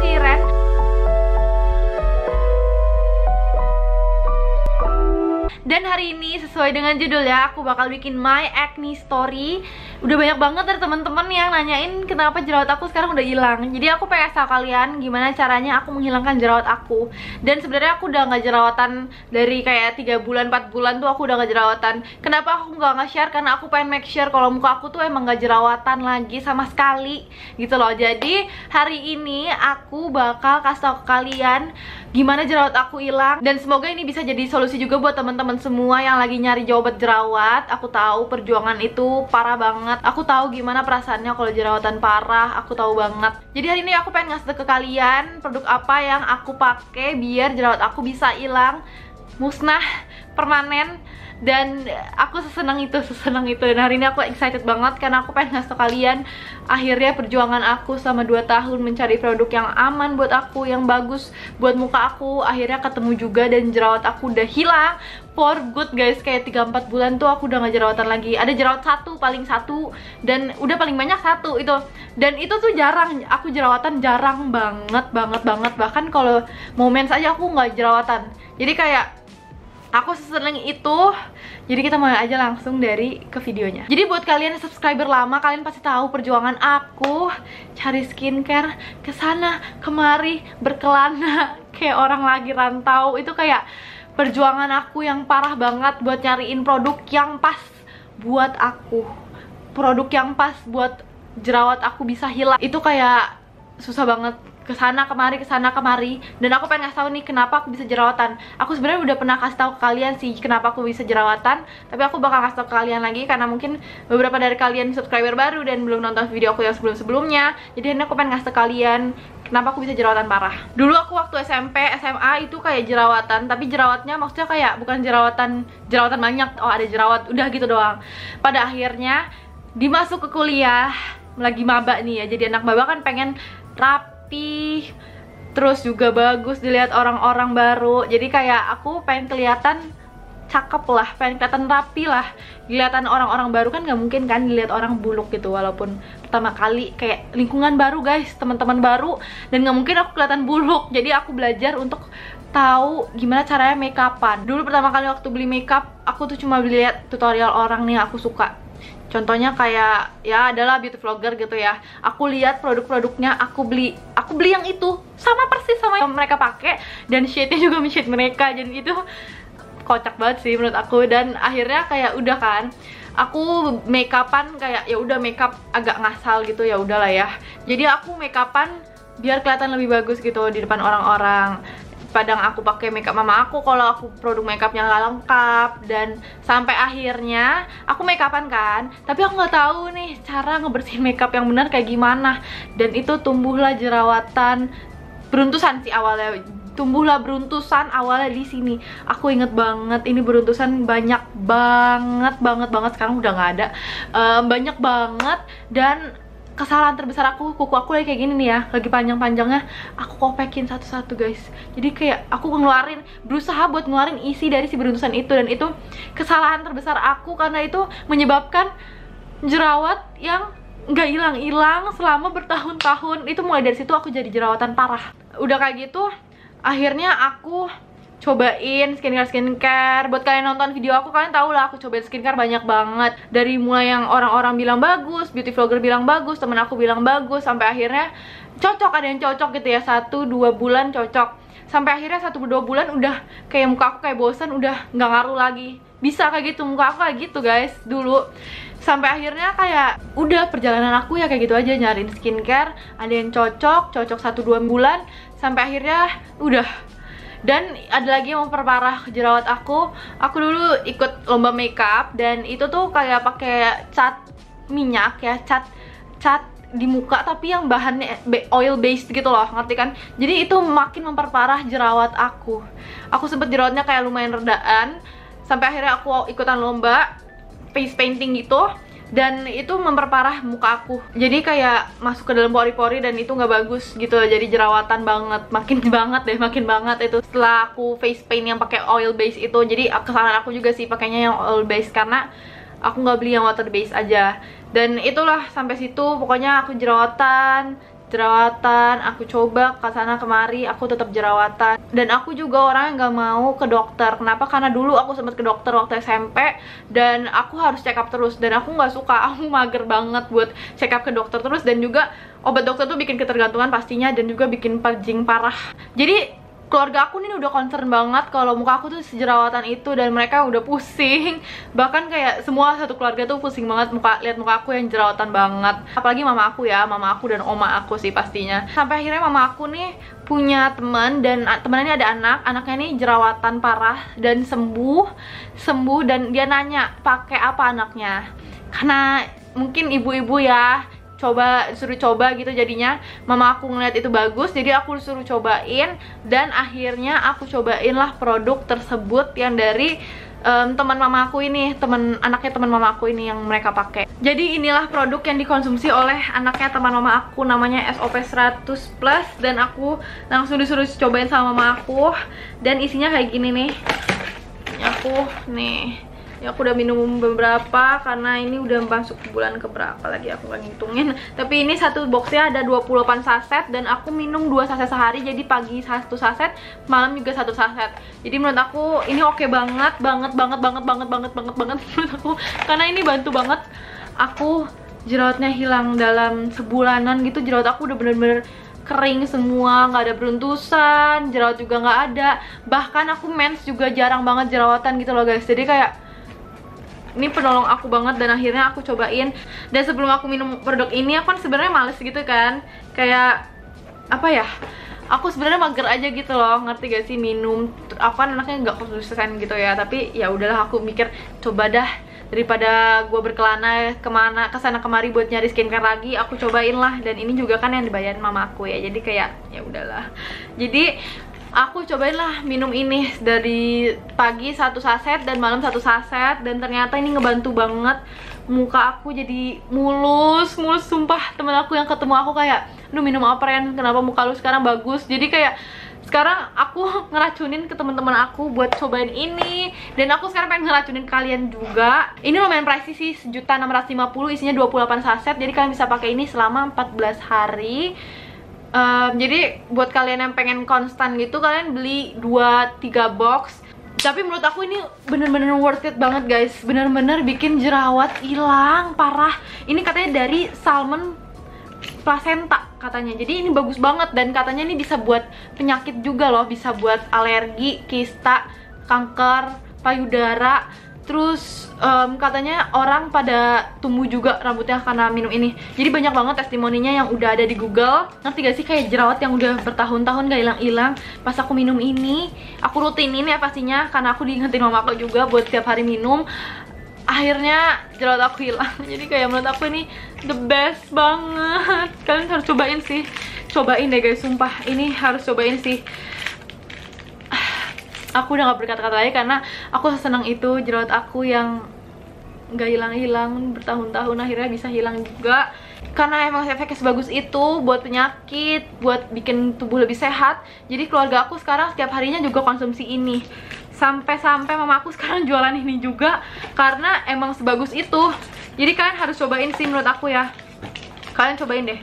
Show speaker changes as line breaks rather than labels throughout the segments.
Siren. Dan hari ini sesuai dengan judulnya, aku bakal bikin my acne story. Udah banyak banget dari teman-teman yang nanyain kenapa jerawat aku sekarang udah hilang. Jadi aku pengen tahu kalian gimana caranya aku menghilangkan jerawat aku. Dan sebenarnya aku udah nggak jerawatan dari kayak 3 bulan, 4 bulan tuh aku udah nggak jerawatan. Kenapa aku nggak nge-share? Karena aku pengen make sure kalau muka aku tuh emang nggak jerawatan lagi sama sekali gitu loh. Jadi hari ini aku bakal kasih tahu ke kalian gimana jerawat aku hilang, dan semoga ini bisa jadi solusi juga buat teman-teman semua yang lagi nyari obat jerawat. Aku tahu perjuangan itu parah banget. Aku tahu gimana perasaannya kalau jerawatan parah. Aku tahu banget. Jadi hari ini aku pengen ngasih ke kalian produk apa yang aku pakai biar jerawat aku bisa hilang, musnah, permanen. Dan aku sesenang itu. Dan hari ini aku excited banget karena aku pengen ngasih tau kalian akhirnya perjuangan aku selama 2 tahun mencari produk yang aman buat aku, yang bagus buat muka aku, akhirnya ketemu juga. Dan jerawat aku udah hilang for good guys. Kayak 3-4 bulan tuh aku udah gak jerawatan lagi. Ada jerawat paling satu, dan udah paling banyak satu itu. Dan itu tuh jarang, aku jerawatan jarang banget. Bahkan kalau mau mens aja aku gak jerawatan. Jadi kayak aku seseneng itu. Jadi kita mulai aja langsung ke videonya. Jadi buat kalian subscriber lama, kalian pasti tahu perjuangan aku cari skincare kesana kemari berkelana kayak orang lagi rantau. Itu kayak perjuangan aku yang parah banget buat nyariin produk yang pas buat aku, produk yang pas buat jerawat aku bisa hilang. Itu kayak susah banget, kesana kemari. Dan aku pengen ngasih tahu nih kenapa aku bisa jerawatan. Aku sebenarnya udah pernah kasih tahu ke kalian sih kenapa aku bisa jerawatan, tapi aku bakal kasih tahu ke kalian lagi karena mungkin beberapa dari kalian subscriber baru dan belum nonton video aku yang sebelumnya. Jadi ini aku pengen ngasih tahu ke kalian kenapa aku bisa jerawatan parah. Dulu aku waktu SMP, SMA itu kayak jerawatan, tapi jerawatnya maksudnya kayak bukan jerawatan banyak, oh ada jerawat, udah gitu doang. Pada akhirnya dimasuk ke kuliah, lagi maba nih ya. Jadi anak maba kan pengen rapi, terus juga bagus dilihat orang-orang baru. Jadi kayak aku pengen kelihatan cakep lah, pengen kelihatan rapi lah. Kelihatan orang-orang baru kan nggak mungkin kan dilihat orang buluk gitu, walaupun pertama kali kayak lingkungan baru guys, teman-teman baru, dan nggak mungkin aku kelihatan buluk. Jadi aku belajar untuk tahu gimana caranya make upan. Dulu pertama kali waktu beli makeup, aku tuh cuma lihat tutorial orang nih, aku suka. Contohnya kayak ya adalah beauty vlogger gitu ya. Aku lihat produk-produknya, aku beli yang itu sama persis sama yang mereka pakai, dan shade-nya juga shade mereka. Jadi itu kocak banget sih menurut aku. Dan akhirnya kayak udah kan, aku make upan kayak ya udah makeup agak ngasal gitu, ya udahlah ya. Jadi aku make upan biar kelihatan lebih bagus gitu di depan orang-orang. Padang aku pakai makeup mama aku kalau aku produk makeupnya nggak lengkap. Dan sampai akhirnya aku make upan kan, tapi aku nggak tahu nih cara ngebersihin makeup yang benar kayak gimana. Dan itu tumbuhlah jerawatan beruntusan sih awalnya. Tumbuhlah beruntusan awalnya di sini. Aku inget banget ini beruntusan banyak banget. Sekarang udah nggak ada. Banyak banget. Dan kesalahan terbesar aku, kuku aku lagi kayak gini nih ya, lagi panjang-panjangnya, aku kopekin satu-satu guys. Jadi kayak aku berusaha buat ngeluarin isi dari si beruntusan itu. Dan itu kesalahan terbesar aku karena itu menyebabkan jerawat yang nggak hilang-hilang selama bertahun-tahun. Itu mulai dari situ aku jadi jerawatan parah. Udah kayak gitu, akhirnya aku cobain skincare. Buat kalian nonton video aku, kalian tau lah aku cobain skincare banyak banget. Dari mulai yang orang-orang bilang bagus, beauty vlogger bilang bagus, temen aku bilang bagus, sampai akhirnya cocok. Ada yang cocok gitu ya, 1-2 bulan cocok. Sampai akhirnya 1-2 bulan udah kayak muka aku kayak bosan, udah nggak ngaruh lagi. Bisa kayak gitu, muka aku kayak gitu guys dulu. Sampai akhirnya kayak udah perjalanan aku ya kayak gitu aja, nyariin skincare. Ada yang cocok 1-2 bulan, sampai akhirnya udah. Dan ada lagi yang memperparah jerawat aku. Aku dulu ikut lomba makeup, dan itu tuh kayak pakai cat minyak ya, cat di muka tapi yang bahannya oil based gitu loh, ngerti kan? Jadi itu makin memperparah jerawat aku. Aku sempet jerawatnya kayak lumayan redaan. Sampai akhirnya aku ikutan lomba face painting gitu, dan itu memperparah muka aku. Jadi kayak masuk ke dalam pori-pori, dan itu nggak bagus gitu. Jadi jerawatan banget, makin banget itu setelah aku face paint yang pakai oil base itu. Jadi kesalahan aku juga sih pakainya yang oil base, karena aku nggak beli yang water base aja. Dan itulah sampai situ pokoknya aku jerawatan jerawatan, aku coba ke sana kemari, aku tetap jerawatan. Dan aku juga orang yang gak mau ke dokter. Kenapa? Karena dulu aku sempat ke dokter waktu SMP dan aku harus check up terus, dan aku nggak suka, aku mager banget buat check up ke dokter terus, dan juga obat dokter tuh bikin ketergantungan pastinya, dan juga bikin purging parah. Jadi keluarga aku nih udah concern banget kalau muka aku tuh sejerawatan itu, dan mereka udah pusing. Bahkan kayak semua satu keluarga tuh pusing banget lihat muka aku yang jerawatan banget. Apalagi mama aku ya, mama aku dan oma aku sih pastinya. Sampai akhirnya mama aku nih punya teman, dan temennya ada anaknya nih jerawatan parah dan sembuh, dan dia nanya pakai apa anaknya. Karena mungkin ibu-ibu ya, suruh coba gitu, jadinya mama aku ngeliat itu bagus, jadi aku suruh cobain, dan akhirnya aku cobain lah produk tersebut yang dari teman mama aku ini, anaknya teman mama aku ini yang mereka pakai. Jadi inilah produk yang dikonsumsi oleh anaknya teman mama aku, namanya SOP 100 Plus, dan aku langsung disuruh cobain sama mama aku, dan isinya kayak gini nih. Aku udah minum beberapa karena ini udah masuk bulan keberapa lagi, aku nggak ngitungin. Tapi ini satu boxnya ada 28 saset, dan aku minum 2 saset sehari. Jadi pagi 1 saset, malam juga 1 saset. Jadi menurut aku ini oke banget menurut aku, karena ini bantu banget aku jerawatnya hilang dalam sebulanan gitu. Jerawat aku udah bener-bener kering semua, nggak ada beruntusan, jerawat juga nggak ada. Bahkan aku mens juga jarang banget jerawatan gitu loh guys. Jadi kayak ini penolong aku banget, dan akhirnya aku cobain. Dan sebelum aku minum produk ini, aku kan sebenarnya males gitu kan, kayak apa ya, aku sebenarnya mager aja gitu loh, ngerti gak sih, minum. Aku kan anaknya nggak konsisten gitu ya, tapi ya udahlah, aku mikir coba dah, daripada gue berkelana kesana kemari buat nyari skincare lagi, aku cobain lah. Dan ini juga kan yang dibayarin mama aku ya, jadi kayak ya udahlah. Jadi aku cobain lah minum ini dari pagi 1 saset dan malam 1 saset, dan ternyata ini ngebantu banget. Muka aku jadi mulus sumpah. Temen aku yang ketemu aku kayak, "Lu minum apa Ren? Kenapa muka lu sekarang bagus?" Jadi kayak sekarang aku ngeracunin ke teman-teman aku buat cobain ini, dan aku sekarang pengen ngeracunin kalian juga. Ini lumayan pricey sih, 1.650.000, isinya 28 saset. Jadi kalian bisa pakai ini selama 14 hari. Jadi buat kalian yang pengen konstan gitu, kalian beli 2-3 box. Tapi menurut aku ini bener-bener worth it banget guys. Bener-bener bikin jerawat hilang parah. Ini katanya dari salmon placenta katanya. Jadi ini bagus banget, dan katanya ini bisa buat penyakit juga loh. Bisa buat alergi, kista, kanker payudara. Terus katanya orang pada tumbuh juga rambutnya karena minum ini. Jadi banyak banget testimoninya yang udah ada di Google. Ngerti gak sih, kayak jerawat yang udah bertahun-tahun gak hilang-hilang. Pas aku minum ini, aku rutinin ya pastinya, karena aku diingetin mama aku juga buat tiap hari minum. Akhirnya jerawat aku hilang. Jadi kayak menurut aku ini the best banget. Kalian harus cobain sih. Cobain deh guys, sumpah. Ini harus cobain sih. Aku udah gak berkata-kata lagi karena aku sesenang itu. Jerawat aku yang gak hilang-hilang bertahun-tahun akhirnya bisa hilang juga. Karena emang efeknya sebagus itu buat penyakit, buat bikin tubuh lebih sehat. Jadi keluarga aku sekarang setiap harinya juga konsumsi ini. Sampai-sampai mama aku sekarang jualan ini juga, karena emang sebagus itu. Jadi kalian harus cobain sih menurut aku ya. Kalian cobain deh.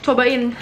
Cobain.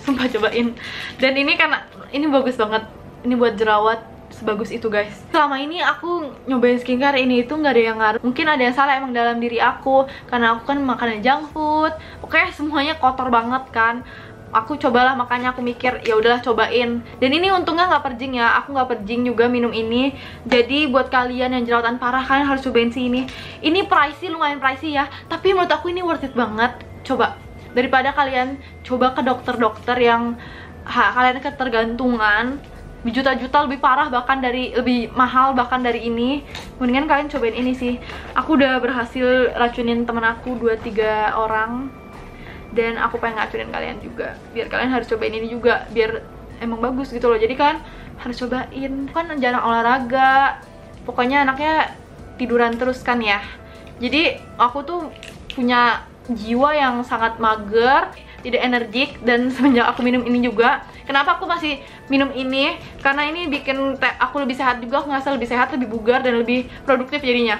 Sumpah cobain. Dan ini karena ini bagus banget. Ini buat jerawat sebagus itu guys. Selama ini aku nyobain skincare ini itu nggak ada yang ngaruh. Mungkin ada yang salah emang dalam diri aku, karena aku kan makannya junk food. Oke, semuanya kotor banget kan. Aku cobalah, makanya aku mikir ya udahlah cobain. Dan ini untungnya nggak purging ya. Aku nggak purging juga minum ini. Jadi buat kalian yang jerawatan parah, kalian harus cobain sih ini. Ini pricey, lumayan pricey ya. Tapi menurut aku ini worth it banget. Coba, daripada kalian coba ke dokter-dokter yang kalian ketergantungan berjuta-juta, lebih parah bahkan lebih mahal bahkan dari ini, mendingan kalian cobain ini sih. Aku udah berhasil racunin temen aku 2-3 orang, dan aku pengen ngacunin kalian juga, biar kalian harus cobain ini juga, biar emang bagus gitu loh. Jadi kan harus cobain. Kan jarang olahraga, pokoknya anaknya tiduran terus kan ya. Jadi aku tuh punya jiwa yang sangat mager, tidak energik. Dan semenjak aku minum ini juga, kenapa aku masih minum ini, karena ini bikin aku lebih sehat juga. Aku ngerasa lebih sehat, lebih bugar, dan lebih produktif jadinya.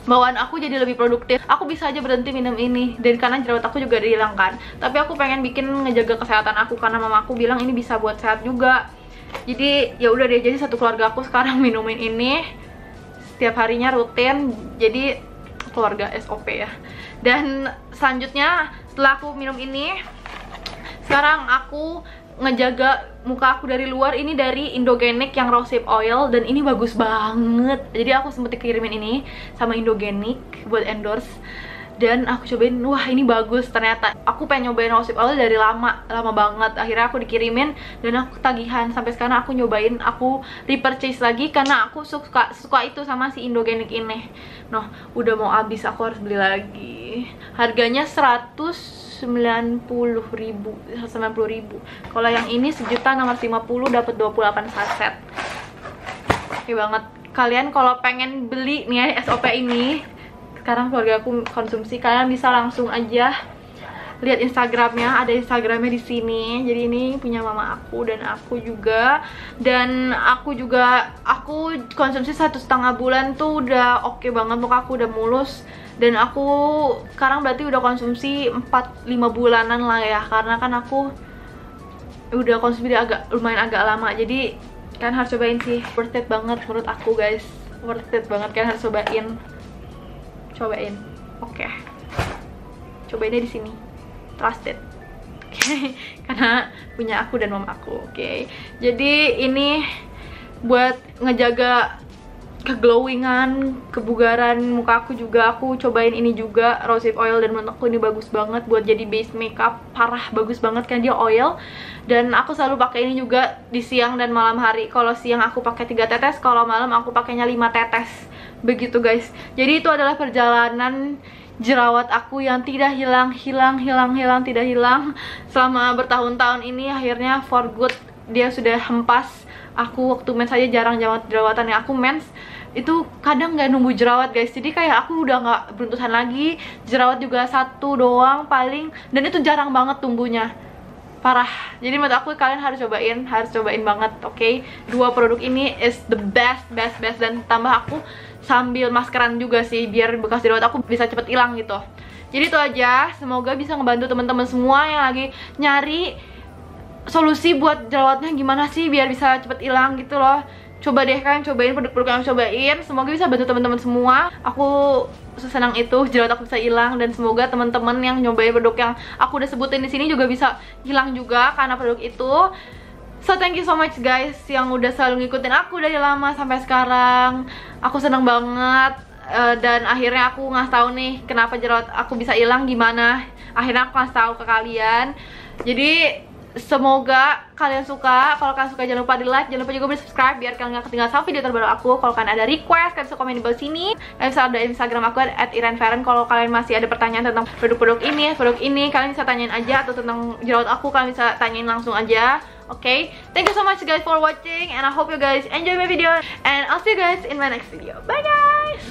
bawaan aku jadi lebih produktif. Aku bisa aja berhenti minum ini, dan karena jerawat aku juga dihilangkan. Tapi aku pengen bikin ngejaga kesehatan aku karena mama aku bilang ini bisa buat sehat juga. Jadi ya udah deh, jadi satu keluarga aku sekarang minumin ini setiap harinya rutin. Jadi keluarga SOP ya. Dan selanjutnya setelah aku minum ini, sekarang aku ngejaga muka aku dari luar. Ini dari Indoganic yang Rosehip Oil, dan ini bagus banget. Jadi aku sempet dikirimin ini sama Indoganic buat endorse, dan aku cobain, wah ini bagus ternyata. Aku pengen nyobain Rosehip Oil dari lama banget. Akhirnya aku dikirimin dan aku tagihan. Sampai sekarang aku nyobain, aku repurchase lagi karena aku suka itu sama si Indoganic ini. Nah, udah mau habis, aku harus beli lagi. Harganya 190.000. Kalau yang ini 1.650.000 dapat 28 saset. Oke banget. Kalian kalau pengen beli nih ya, SOP ini, sekarang keluarga aku konsumsi, kalian bisa langsung aja lihat Instagramnya, ada Instagramnya di sini. Jadi ini punya mama aku dan aku juga, aku konsumsi 1,5 bulan tuh udah oke banget, muka aku udah mulus. Dan aku sekarang berarti udah konsumsi 4-5 bulanan lah ya, karena kan aku udah konsumsi lumayan agak lama. Jadi kalian harus cobain sih, worth it banget menurut aku guys, worth it banget, kalian harus cobain. Oke. Cobainnya di sini. Trusted. Oke. Karena punya aku dan mama aku. Oke. Jadi ini buat ngejaga keglowingan, kebugaran muka aku juga. Aku cobain ini juga, Rosehip Oil, dan menurut aku ini bagus banget buat jadi base makeup. Parah bagus banget kan, dia oil. Dan aku selalu pakai ini juga di siang dan malam hari. Kalau siang aku pakai 3 tetes, kalau malam aku pakainya 5 tetes. Begitu guys. Jadi itu adalah perjalanan jerawat aku yang tidak hilang selama bertahun-tahun ini. Akhirnya for good dia sudah hempas. Aku waktu mens aja jarang jerawatan ya. Aku mens itu kadang nggak numbuh jerawat guys. Jadi kayak aku udah nggak beruntusan lagi. Jerawat juga 1 doang paling, dan itu jarang banget tumbuhnya. Parah. Jadi menurut aku kalian harus cobain banget. Oke. 2 produk ini is the best. Dan tambah aku sambil maskeran juga sih, biar bekas jerawat aku bisa cepet hilang gitu. Jadi itu aja, semoga bisa ngebantu teman-teman semua yang lagi nyari solusi buat jerawatnya gimana sih biar bisa cepet hilang gitu loh. Coba deh kalian cobain produk-produk yang cobain, semoga bisa bantu teman-teman semua. Aku sesenang itu jerawat aku bisa hilang, dan semoga teman-teman yang nyobain produk yang aku udah sebutin di sini juga bisa hilang juga karena produk itu. So thank you so much guys yang udah selalu ngikutin aku dari lama sampai sekarang. Aku seneng banget, dan akhirnya aku ngasih tahu nih kenapa jerawat aku bisa hilang gimana. Akhirnya aku ngasih tahu ke kalian. Jadi semoga kalian suka. Kalau kalian suka jangan lupa di like, jangan lupa juga di subscribe biar kalian gak ketinggalan sama video terbaru aku. Kalau kalian ada request, kalian bisa komen di bawah sini. Kalian bisa ada Instagram aku @irenferen. Kalau kalian masih ada pertanyaan tentang produk ini, kalian bisa tanyain aja, atau tentang jerawat aku kalian bisa tanyain langsung aja. Okay, thank you so much guys for watching, and I hope you guys enjoy my video, and I'll see you guys in my next video. Bye guys.